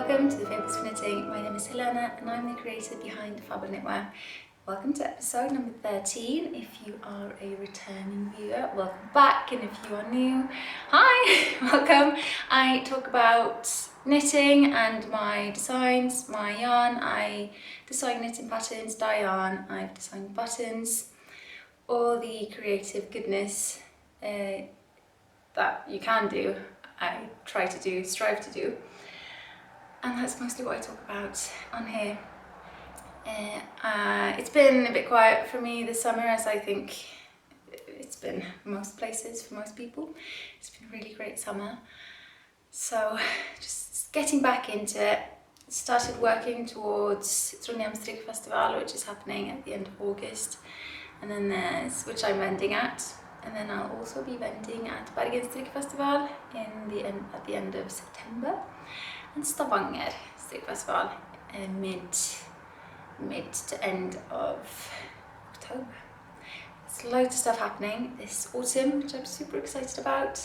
Welcome to the Fabels of Knitting. My name is Helena and I'm the creator behind Fabel Knitwear. Welcome to episode number 13. If you are a returning viewer, welcome back, and if you are new, hi, welcome. I talk about knitting and my designs, my yarn. I design knitting patterns, dye yarn, I've designed buttons, all the creative goodness that you can do, I try to do, strive to do. And that's mostly what I talk about on here. It's been a bit quiet for me this summer, as I think it's been most places for most people. It's been a really great summer. So just getting back into it. Started working towards Trondheim Festival, which is happening at the end of August. And then there's, which I'm vending at. And then I'll also be vending at Bergen Festival at the end of September. And Stavanger Festival mid to end of October. There's loads of stuff happening this autumn, which I'm super excited about.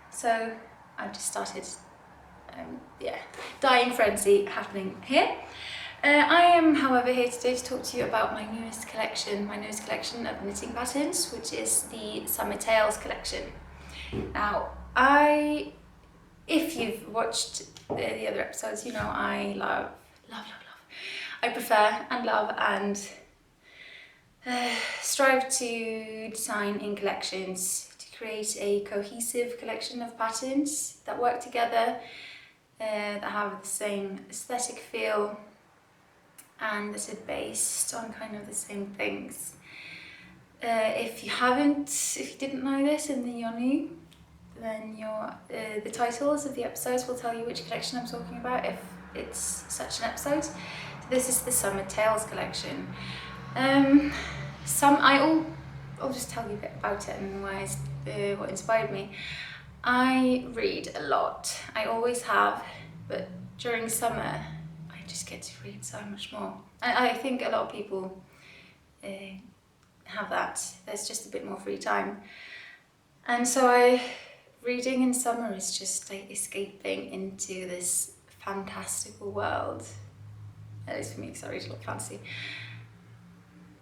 So I've just started, dyeing frenzy happening here. I am, however, here today to talk to you about my newest collection of knitting patterns, which is the Summer Tales collection. Now, if you've watched the other episodes, you know I love. I prefer and love and strive to design in collections to create a cohesive collection of patterns that work together, that have the same aesthetic feel and that are based on kind of the same things. If you didn't know this and then you're new, then the titles of the episodes will tell you which collection I'm talking about if it's such an episode. So this is the Summer Tales collection. I'll just tell you a bit about it and what inspired me. I read a lot. I always have, but during summer I just get to read so much more. I think a lot of people have that. There's just a bit more free time. And so reading in summer is just like escaping into this fantastical world. At least for me, because I read a lot of fantasy.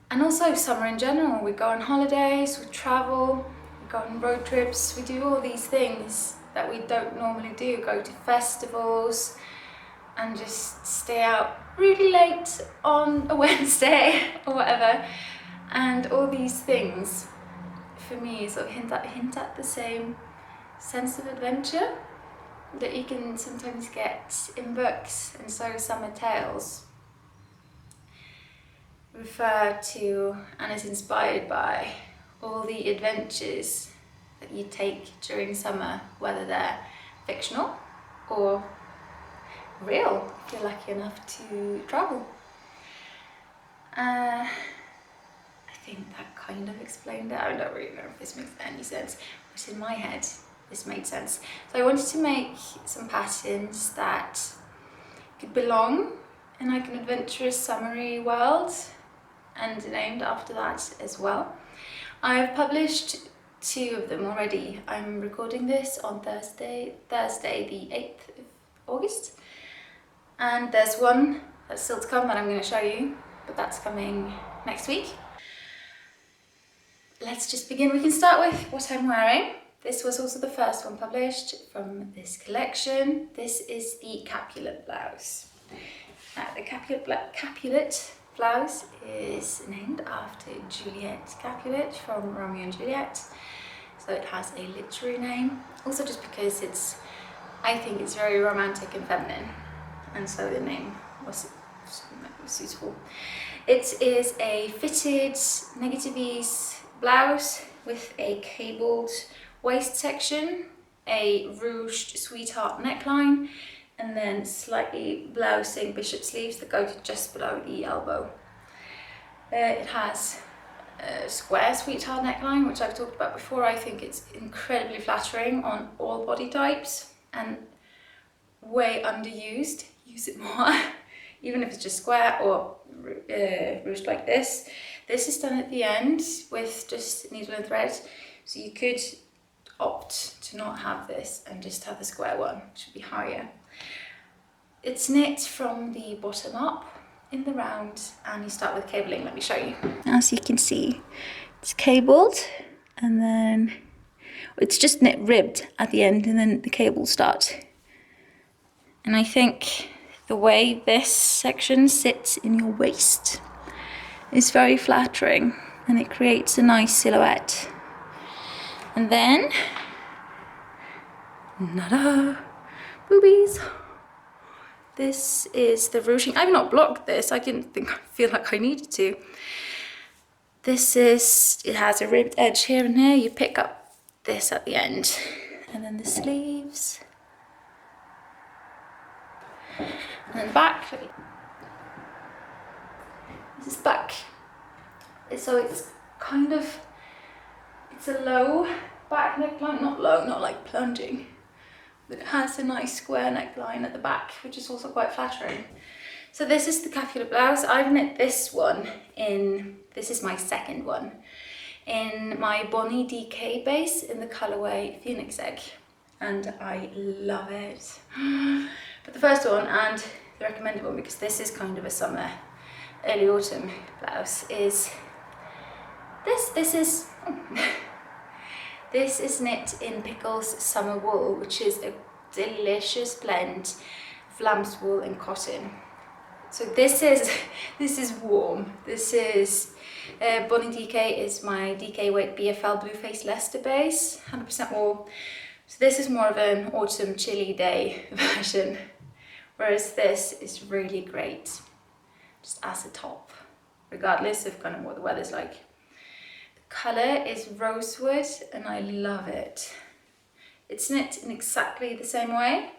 And also summer in general. We go on holidays, we travel, we go on road trips, we do all these things that we don't normally do. Go to festivals and just stay out really late on a Wednesday or whatever. And all these things, for me, sort of hint at the same sense of adventure that you can sometimes get in books. And so Summer Tales refer to and is inspired by all the adventures that you take during summer, whether they're fictional or real, if you're lucky enough to travel. I think that kind of explained it. I don't really know if this makes any sense, but in my head this made sense. So I wanted to make some patterns that could belong in like an adventurous summery world and named after that as well. I've published 2 of them already. I'm recording this on Thursday the 8th of August. And there's one that's still to come that I'm going to show you, but that's coming next week. Let's just begin. We can start with what I'm wearing. This was also the first one published from this collection. This is the Capulet blouse. Now, the Capulet blouse is named after Juliet Capulet from Romeo and Juliet. So it has a literary name. Also just because I think it's very romantic and feminine. And so the name was suitable. It is a fitted negative ease blouse with a cabled waist section, a ruched sweetheart neckline, and then slightly blousing bishop sleeves that go to just below the elbow. It has a square sweetheart neckline, which I've talked about before. I think it's incredibly flattering on all body types and way underused. Use it more, even if it's just square or ruched like this. This is done at the end with just needle and thread, so you could opt to not have this and just have the square one, which would be higher. It's knit from the bottom up in the round, and you start with cabling. Let me show you. As you can see, it's cabled, and then it's just knit ribbed at the end, and then the cables start. And I think the way this section sits in your waist is very flattering, and it creates a nice silhouette. And then, nada, boobies. This is the ruching. I've not blocked this. I didn't feel like I needed to. This is, it has a ribbed edge here and here. You pick up this at the end. And then the sleeves. And then back. This is back. So it's kind of, it's a low back neckline, not low, not like plunging. But it has a nice square neckline at the back, which is also quite flattering. So this is the Capulet blouse. I've knit this one in, this is my second one, in my Bonnie DK base in the colorway Phoenix Egg. And I love it. But the first one, and the recommended one, because this is kind of a summer, early autumn blouse, is this. This is knit in Pickles Summer Wool, which is a delicious blend of lamb's wool and cotton. So this is warm. This is Bonnie DK is my DK weight BFL Blue Face Leicester base, 100% wool. So this is more of an autumn chilly day version, whereas this is really great just as a top, regardless of kind of what the weather's like. Colour is rosewood, and I love it. It's knit in exactly the same way.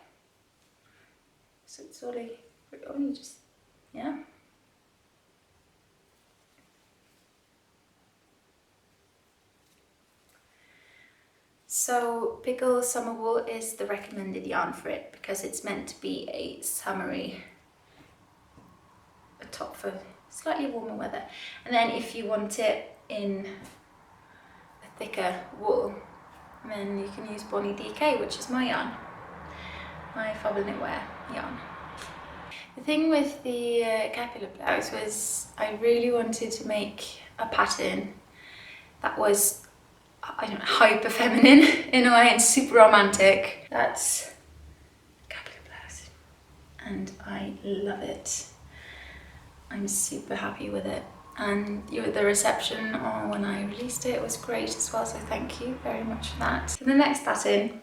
So it's only just, yeah. So Pickle Summer Wool is the recommended yarn for it, because it's meant to be a summery, a top for slightly warmer weather. And then if you want it in thicker wool, then you can use Bonnie DK, which is my yarn, my Fabel Knitwear yarn. The thing with the Capulet blouse was I really wanted to make a pattern that was, I don't know, hyper feminine in a way and super romantic. That's Capulet blouse, and I love it. I'm super happy with it. And the reception when I released it was great as well, so thank you very much for that. So the next pattern,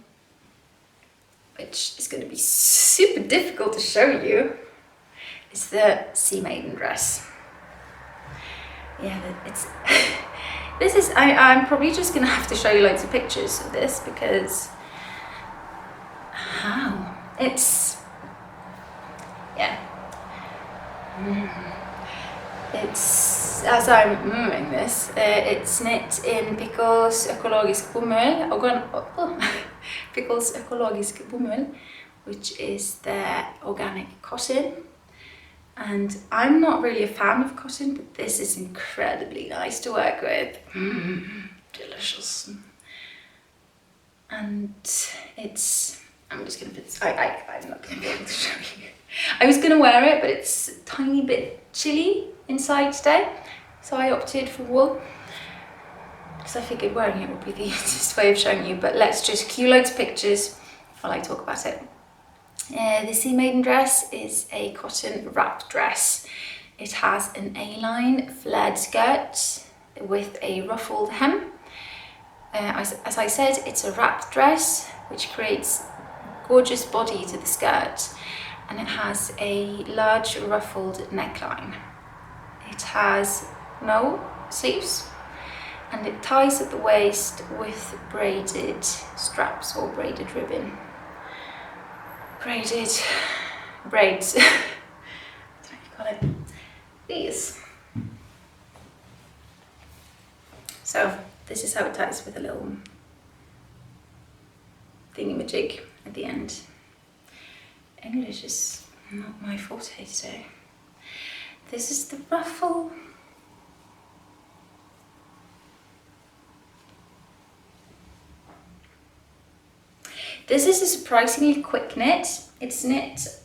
which is going to be super difficult to show you, is the Sea Maiden dress. Yeah, it's this is, I'm probably just going to have to show you loads of pictures of this, because it's, yeah. It's, as I'm moving this, it's knit in Pickles Økologisk Bomull, Pickles Økologisk Bomull, which is their organic cotton. And I'm not really a fan of cotton, but this is incredibly nice to work with. Delicious. And it's, I'm just gonna put, I'm not gonna be able to show you. I was gonna wear it, but it's a tiny bit chilly inside today, so I opted for wool, because I figured wearing it would be the easiest way of showing you. But let's just cue loads of pictures while I talk about it. The Sea Maiden dress is a cotton wrap dress. It has an A-line flared skirt with a ruffled hem. As I said, it's a wrap dress, which creates gorgeous body to the skirt, and it has a large ruffled neckline. It has no sleeves, and it ties at the waist with braided straps or braided ribbon. Braided braids. I don't know if you call it. These. So this is how it ties, with a little thingamajig at the end. English is not my forte today. This is the ruffle. This is a surprisingly quick knit. It's knit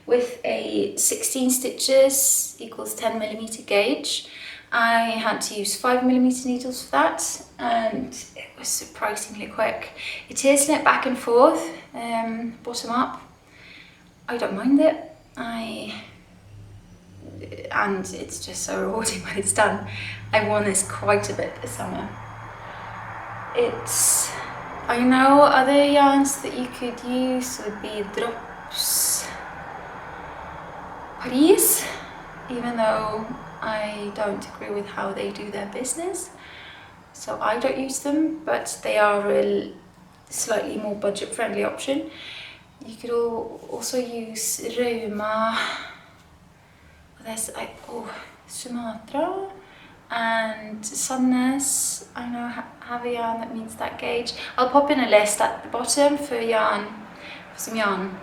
with a 16 stitches equals 10mm gauge. I had to use 5mm needles for that, and it was surprisingly quick. It is knit back and forth, bottom up. I don't mind it. And it's just so rewarding when it's done. I've worn this quite a bit this summer. I know other yarns that you could use would be Drops Paris, even though I don't agree with how they do their business. So I don't use them, but they are a slightly more budget-friendly option. You could also use Ruma. There's Sumatra and Sunness. I know have a yarn that means that gauge. I'll pop in a list at the bottom for some yarn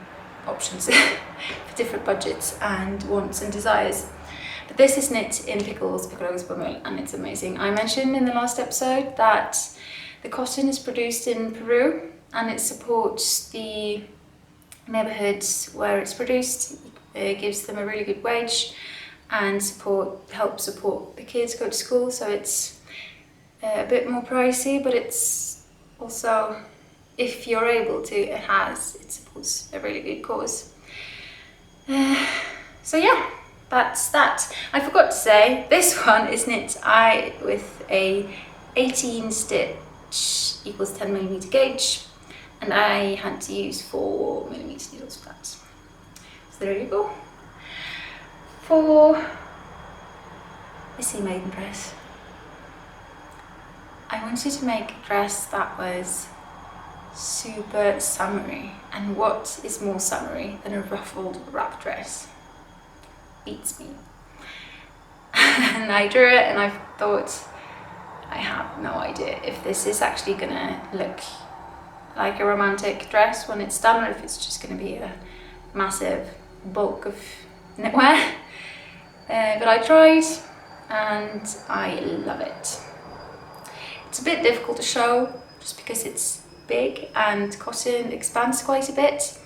options for different budgets and wants and desires. But this is knit in Pickles Bomull, and it's amazing. I mentioned in the last episode that the cotton is produced in Peru and it supports the neighborhoods where it's produced. It gives them a really good wage and helps support the kids go to school, so it's a bit more pricey, but it's also, if you're able to, it supports a really good cause. So yeah, that's that. I forgot to say, this one is knit with a 18 stitch equals 10mm gauge, and I had to use 4mm needles for that. So there you go. For this Eumaden dress, I wanted to make a dress that was super summery, and what is more summery than a ruffled wrap dress? Beats me. And I drew it and I thought, I have no idea if this is actually gonna look like a romantic dress when it's done, or if it's just gonna be a massive bulk of knitwear. But I tried and I love it. It's a bit difficult to show just because it's big and cotton expands quite a bit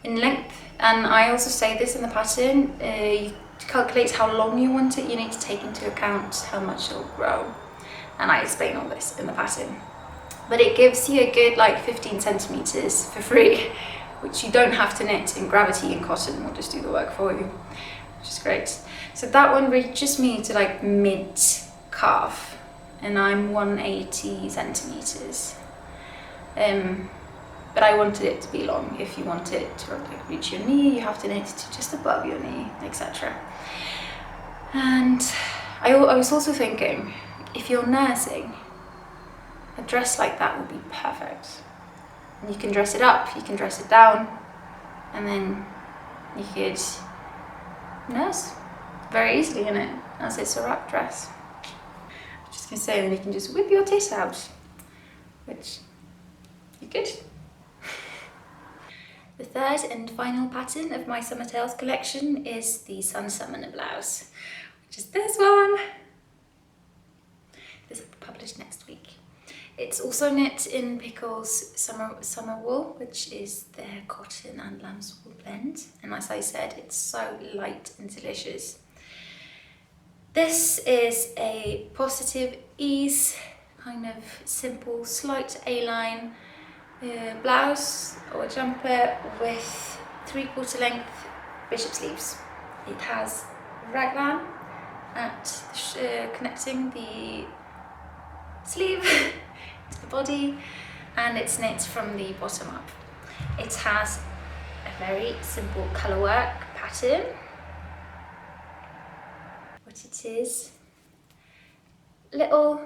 in length, and I also say this in the pattern, you calculate how long you want it, you need to take into account how much it'll grow, and I explain all this in the pattern. But it gives you a good like 15 centimeters for free, which you don't have to knit in gravity and cotton, will just do the work for you, which is great. So that one reaches me to like mid calf, and I'm 180 centimeters. But I wanted it to be long. If you want it to like reach your knee, you have to knit to just above your knee, etc. And I was also thinking, if you're nursing, a dress like that would be perfect. And you can dress it up, you can dress it down, and then you could nurse very easily in it, as it's a wrap dress. I'm just gonna say, then you can just whip your tit out, which you could. The third and final pattern of my Summer Tales collection is the Summoner Blouse, which is this one. This will be published next week. It's also knit in Pickles Summer Wool, which is their cotton and lamb's wool blend. And as I said, it's so light and delicious. This is a positive ease, kind of simple, slight A-line blouse or jumper with 3/4 length bishop sleeves. It has raglan at connecting the sleeve to the body, and it's knit from the bottom up. It has a very simple colour work pattern. What it is, little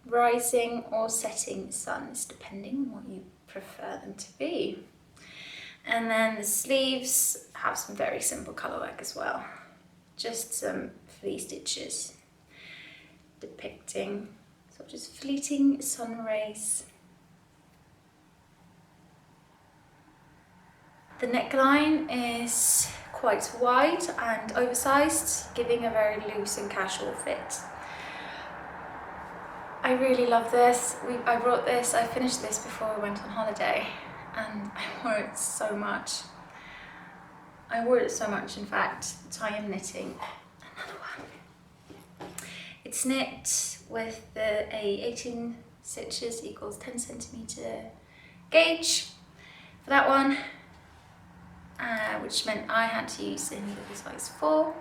rising or setting suns, depending on what you prefer them to be. And then the sleeves have some very simple colour work as well. Just some flea stitches depicting sort of just fleeting sun rays. The neckline is quite wide and oversized, giving a very loose and casual fit. I really love this. I finished this before I went on holiday, and I wore it so much. I wore it so much, in fact, that I am knitting another one. It's knit with a 18 stitches equals 10 centimeter gauge for that one, which meant I had to use a needle size 4.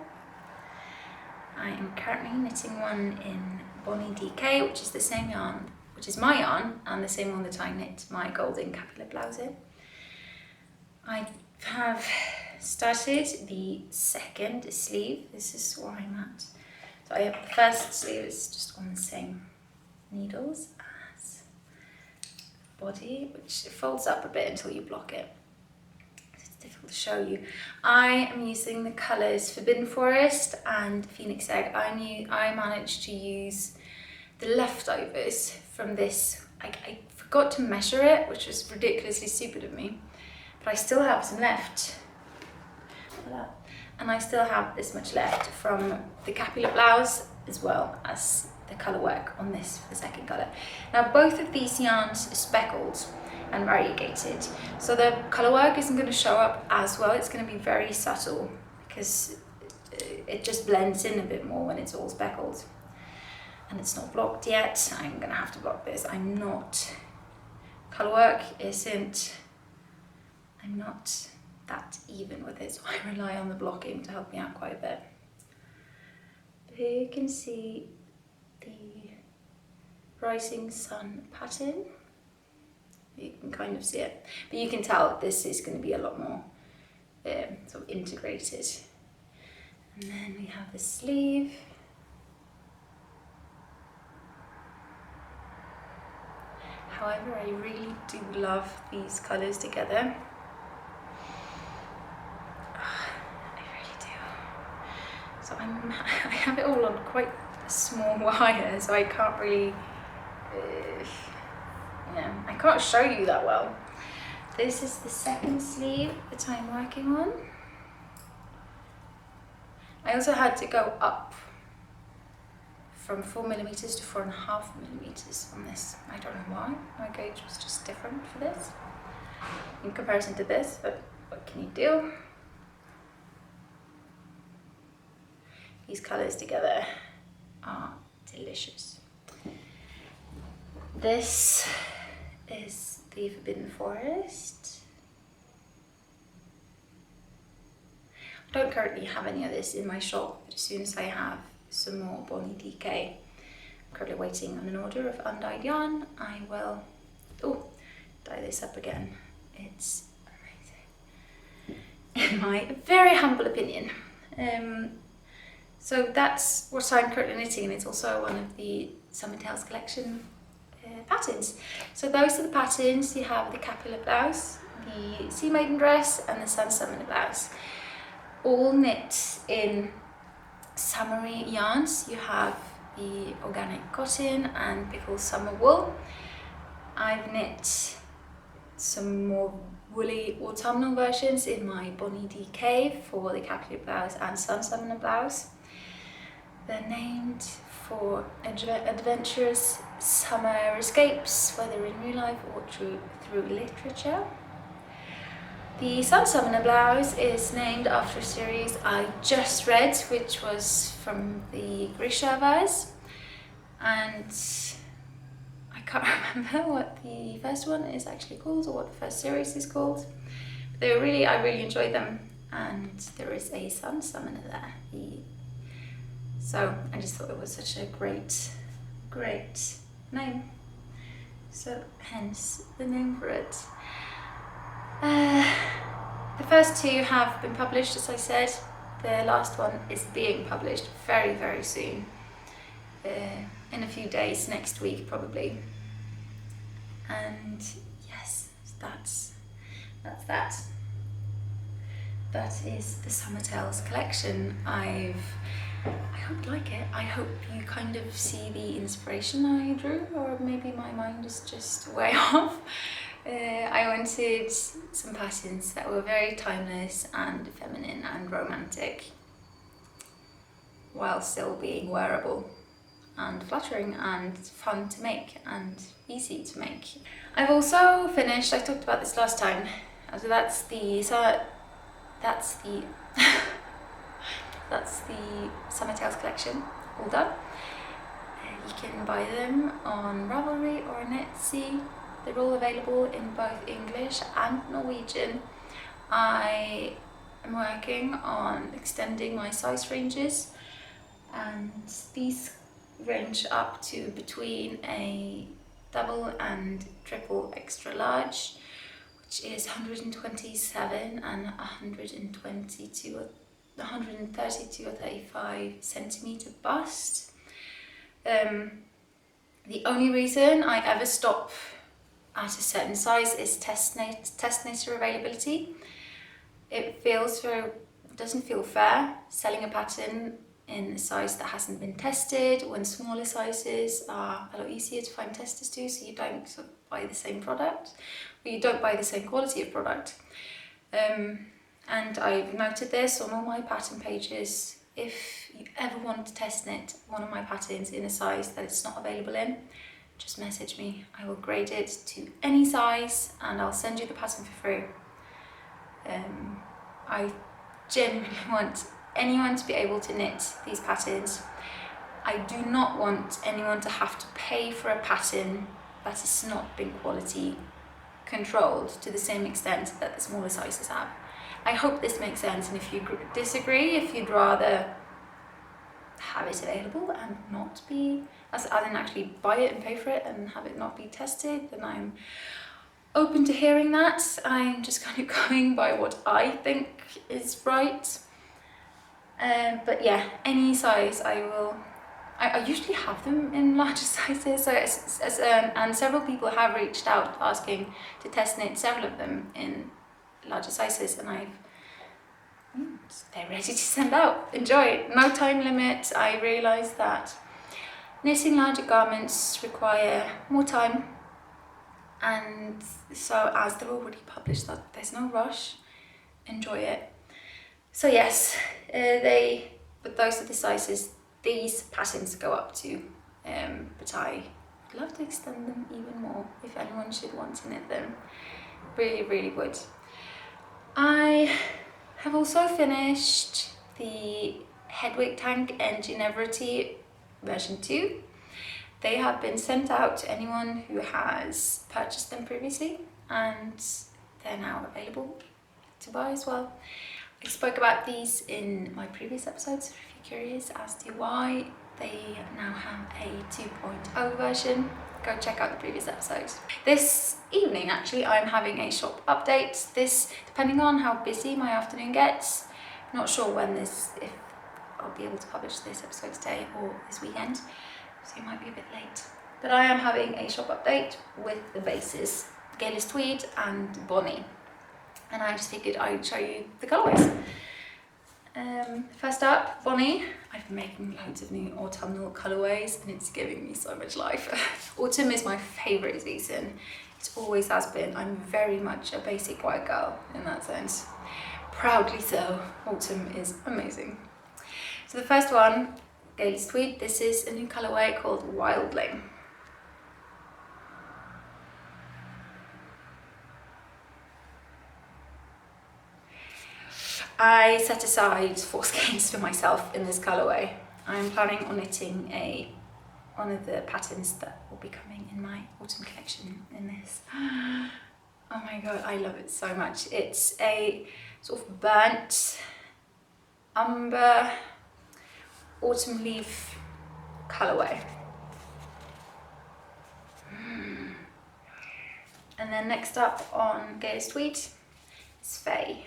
I am currently knitting one in Bonnie DK, which is the same yarn, which is my yarn, and the same one that I knit my golden Capulet blouse in. I have started the second sleeve. This is where I'm at. So I have the first sleeve is just on the same needles as the body, which folds up a bit until you block it. It's difficult to show you. I am using the colours Forbidden Forest and Phoenix Egg. I managed to use the leftovers from this. I forgot to measure it, which was ridiculously stupid of me, but I still have some left. And I still have this much left from the Capulet blouse, as well as the colour work on this for the second colour. Now both of these yarns are speckled and variegated, so the colour work isn't going to show up as well. It's going to be very subtle because it just blends in a bit more when it's all speckled. And it's not blocked yet. I'm going to have to block this. I'm not that even with it, so I rely on the blocking to help me out quite a bit. But here you can see the rising sun pattern. You can kind of see it, but you can tell that this is going to be a lot more sort of integrated. And then we have the sleeve. However, I really do love these colours together. So I have it all on quite a small wire, so I can't really, I can't show you that well. This is the second sleeve that I'm working on. I also had to go up from 4mm to 4.5mm on this. I don't know why, my gauge was just different for this in comparison to this, but what can you do? These colours together are delicious. This is the Forbidden Forest. I don't currently have any of this in my shop, but as soon as I have some more Bonnie DK, I'm currently waiting on an order of undyed yarn. I will dye this up again. It's amazing, in my very humble opinion. So that's what I'm currently knitting, and it's also one of the Summer Tales collection patterns. So those are the patterns. You have the Capulet blouse, the Sea Maiden dress, and the Summoner blouse. All knit in summery yarns. You have the organic cotton and pickled summer wool. I've knit some more woolly autumnal versions in my Bonnie DK for the Capulet blouse and Summoner blouse. They're named for adventurous summer escapes, whether in real life or through literature. The Summoner blouse is named after a series I just read, which was from the Grisha verse, and I can't remember what the first one is actually called or what the first series is called. But I really enjoyed them, and there is a Summoner there. So I just thought it was such a great name. So hence the name for it. The first two have been published, as I said. The last one is being published very soon. In a few days, next week probably. And yes, that's that. That is the Summer Tales collection. I hope you like it. I hope you kind of see the inspiration I drew, or maybe my mind is just way off. I wanted some patterns that were very timeless and feminine and romantic, while still being wearable and flattering and fun to make and easy to make. I've also finished, I talked about this last time, so that's the that's the Summer Tales collection, all done. You can buy them on Ravelry or on Etsy. They're all available in both English and Norwegian. I am working on extending my size ranges, and these range up to between a double and triple extra large, which is 127 and 132 or 132 or 35 centimeter bust. The only reason I ever stop at a certain size is test knitter availability. It doesn't feel fair selling a pattern in a size that hasn't been tested, when smaller sizes are a lot easier to find testers to, so you don't sort of buy the same product, or you don't buy the same quality of product. And I've noted this on all my pattern pages. If you ever want to test knit one of my patterns in a size that it's not available in, just message me. I will grade it to any size and I'll send you the pattern for free. I genuinely want anyone to be able to knit these patterns. I do not want anyone to have to pay for a pattern that has not been quality controlled to the same extent that the smaller sizes have. I hope this makes sense, and if you disagree, if you'd rather have it available and not be, as in actually buy it and pay for it and have it not be tested, then I'm open to hearing that. I'm just kind of going by what I think is right. But yeah, any size I usually have them in larger sizes, so and several people have reached out asking to test knit several of them in larger sizes, and they're ready to send out. Enjoy. No time limit. I realise that knitting larger garments require more time, and so as they're already published, that there's no rush. Enjoy it. So yes, but those are the sizes these patterns go up to, but I'd love to extend them even more if anyone should want to knit them. Really, really would. I have also finished the Hedwig Tank Engine Everity version 2. They have been sent out to anyone who has purchased them previously, and they're now available to buy as well. I spoke about these in my previous episodes, so if you're curious as to why they now have a 2.0 version, go check out the previous episodes. This evening, actually, I'm having a shop update. This, depending on how busy my afternoon gets, I'm not sure if I'll be able to publish this episode today or this weekend, so it might be a bit late. But I am having a shop update with the bases, Gaelic Tweed and Bonnie. And I just figured I'd show you the colourways. First up, Bonnie. I've been making loads of new autumnal colourways and it's giving me so much life. Autumn is my favourite season. It always has been. I'm very much a basic white girl in that sense. Proudly so. Autumn is amazing. So the first one, Gaelic Tweed. This is a new colourway called Wildling. I set aside 4 skeins for myself in this colourway. I'm planning on knitting one of the patterns that will be coming in my autumn collection in this. Oh my god, I love it so much. It's a sort of burnt umber autumn leaf colourway. And then next up on Gaelic Tweed is Faye.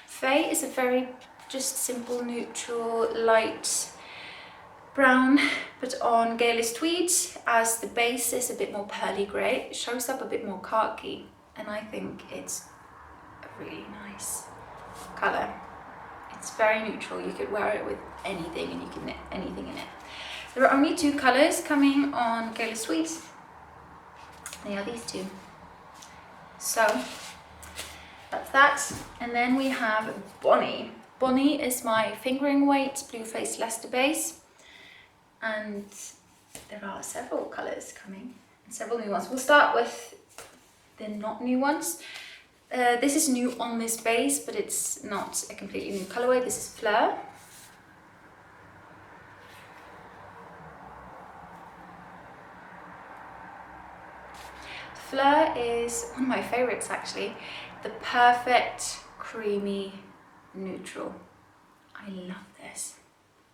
Faye is a very just simple, neutral, light brown, but on Gaelic Tweed, as the base is a bit more pearly grey, it shows up a bit more khaki, and I think it's a really nice colour. It's very neutral, you could wear it with anything and you can knit anything in it. There are only 2 colours coming on Gaelic Tweed. They are these 2. So that's that. And then we have Bonnie. Bonnie is my fingering weight blue faced Leicester base, and there are several colours coming and several new ones. We'll start with the not new ones. This is new on this base, but it's not a completely new colourway. This is Fleur. Fleur is one of my favourites actually. The perfect creamy neutral. I love this.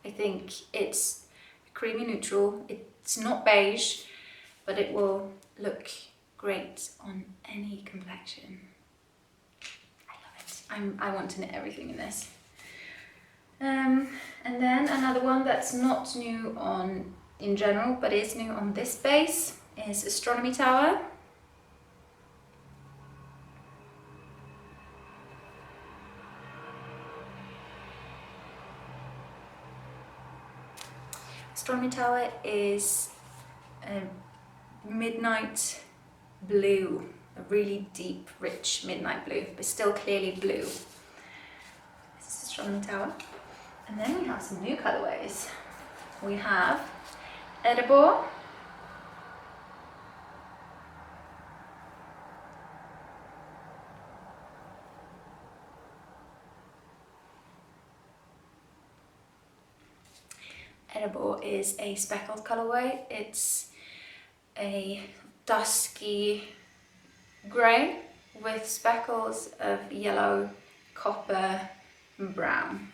I think it's a creamy neutral. It's not beige, but it will look great on any complexion. I love it. I want to knit everything in this. And then another one that's not new on in general, but is new on this base is Astronomy Tower. Astronomy Tower is a midnight blue, a really deep, rich midnight blue, but still clearly blue. This is Astronomy Tower. And then we have some new colourways. We have Edinburgh, Edinburgh is a speckled colourway. It's a dusky grey with speckles of yellow, copper and brown.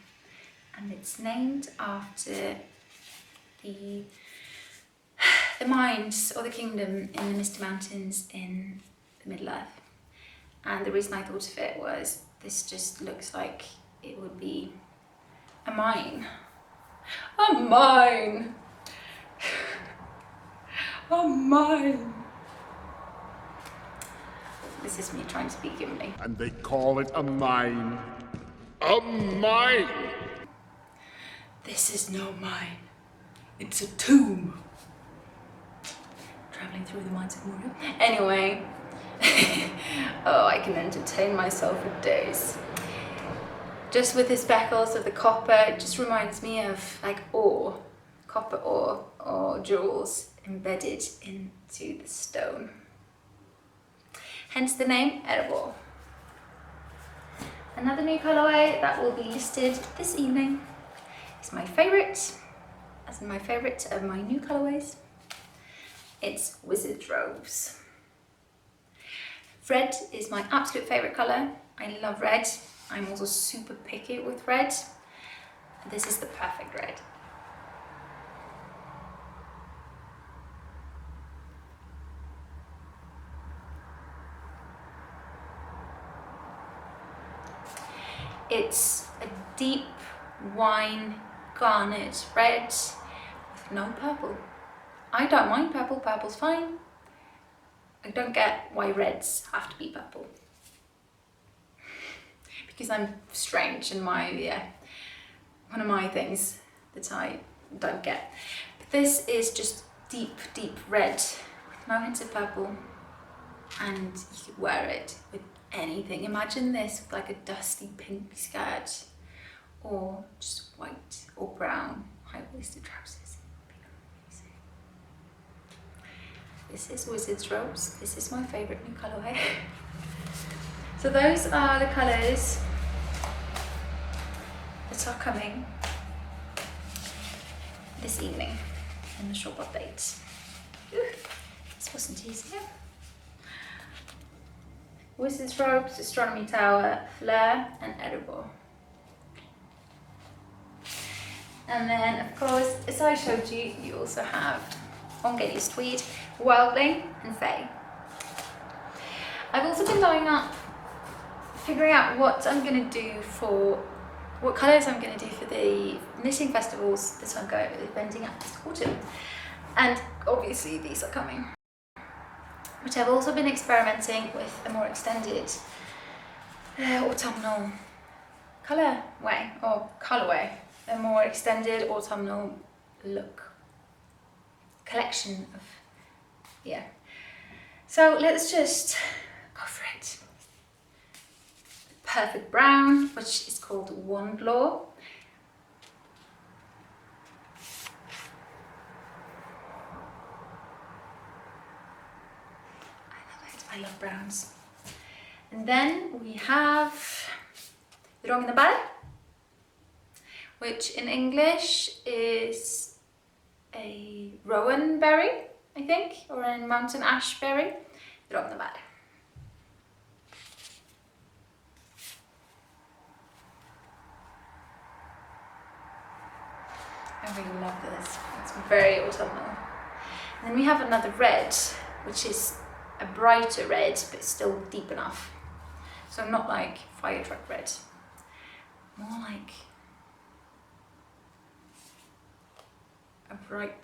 And it's named after the mines or the kingdom in the Misty Mountains in the Middle-earth. And the reason I thought of it was this just looks like it would be a mine. A mine! A mine! This is me trying to be Gimli. And they call it a mine. A mine! This is no mine. It's a tomb. Travelling through the mines of Moria. Anyway. Oh, I can entertain myself for days. Just with the speckles of the copper, it just reminds me of like ore, copper ore or jewels embedded into the stone. Hence the name Edible. Another new colourway that will be listed this evening is my favourite, as in my favourite of my new colourways. It's Wizard Robes. Red is my absolute favourite colour. I love red. I'm also super picky with red. This is the perfect red. It's a deep wine garnet red with no purple. I don't mind purple, purple's fine. I don't get why reds have to be purple. Because I'm strange in my, one of my things that I don't get. But this is just deep, deep red with no hints of purple, and you could wear it with anything. Imagine this with like a dusty pink skirt, or just white or brown high-waisted trousers. This is Wizard's Robes. This is my favourite new colourway. So those are the colours that are coming this evening in the shop updates. This wasn't easy. Wizard's Robes, Astronomy Tower, Fleur and Edible. And then of course, as I showed you, you also have On Gady's Tweed, Wildling and Faye. I've also been going up figuring out what I'm going to do for, what colours I'm going to do for the knitting festivals that I'm going vending at this autumn. And obviously these are coming. But I've also been experimenting with a more extended autumnal colourway, a more extended autumnal look, collection of, So let's just go for it. perfect brown, which is called One Blow. I love browns. And then we have Rognabär, which in English is a rowan berry, I think, or a mountain ash berry. Rognabär. I really love this. It's very autumnal. And then we have another red, which is a brighter red, but still deep enough. So not like fire truck red, more like a ripe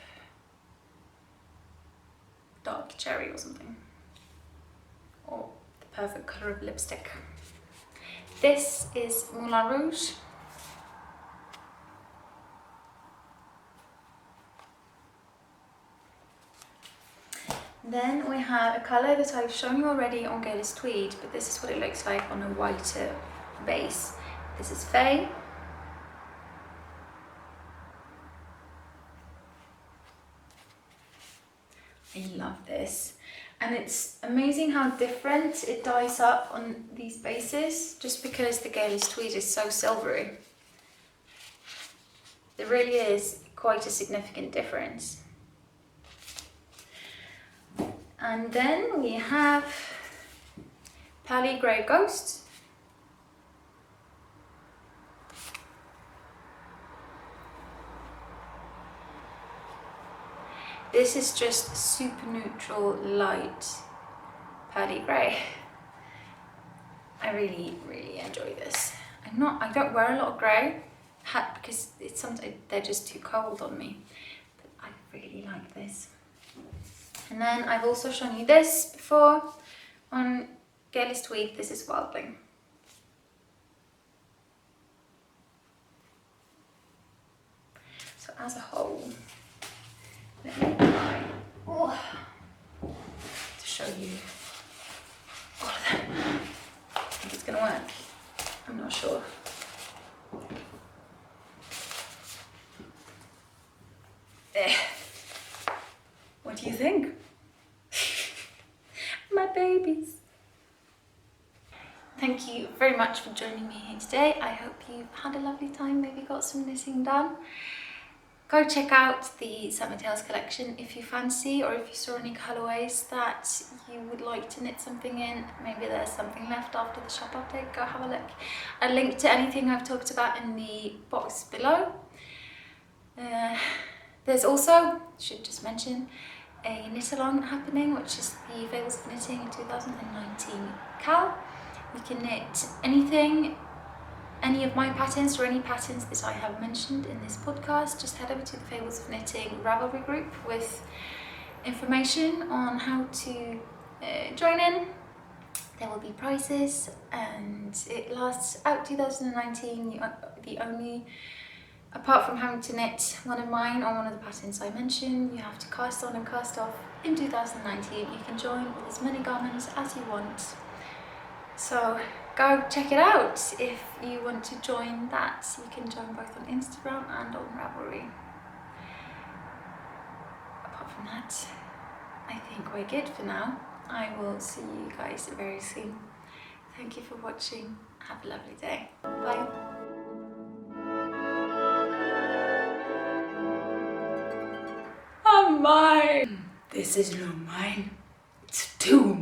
dark cherry or something, or the perfect colour of lipstick. This is Moulin Rouge. Then we have a colour that I've shown you already on Gaelic Tweed, but this is what it looks like on a whiter base. This is Fay. I love this. And it's amazing how different it dyes up on these bases, just because the Gaelic Tweed is so silvery. There really is quite a significant difference. And then we have Pearly Grey Ghost. This is just super neutral, light, pearly grey. I really enjoy this. I don't wear a lot of grey because it's sometimes they're just too cold on me, but I really like this. And then I've also shown you this before on Gaelic Tweed. This is Wildling. So as a whole, let me try to show you all of them. I think it's gonna work. I'm not sure. There. What do you think? My babies. Thank you very much for joining me here today. I hope you've had a lovely time, maybe got some knitting done. Go check out the Summer Tales collection if you fancy, or if you saw any colourways that you would like to knit something in. Maybe there's something left after the shop update, go have a look. I'll link to anything I've talked about in the box below. There's also, should just mention, a knit-along happening, which is the Fabels of Knitting 2019 Cal. You can knit anything, any of my patterns or any patterns that I have mentioned in this podcast. Just head over to the Fabels of Knitting Ravelry group with information on how to join in. There will be prizes and it lasts out 2019. The only, apart from having to knit one of mine or one of the patterns I mentioned, you have to cast on and cast off in 2019. You can join with as many garments as you want. So go check it out if you want to join that. You can join both on Instagram and on Ravelry. Apart from that, I think we're good for now. I will see you guys very soon. Thank you for watching. Have a lovely day. Bye. Oh, mine. This is not mine. It's too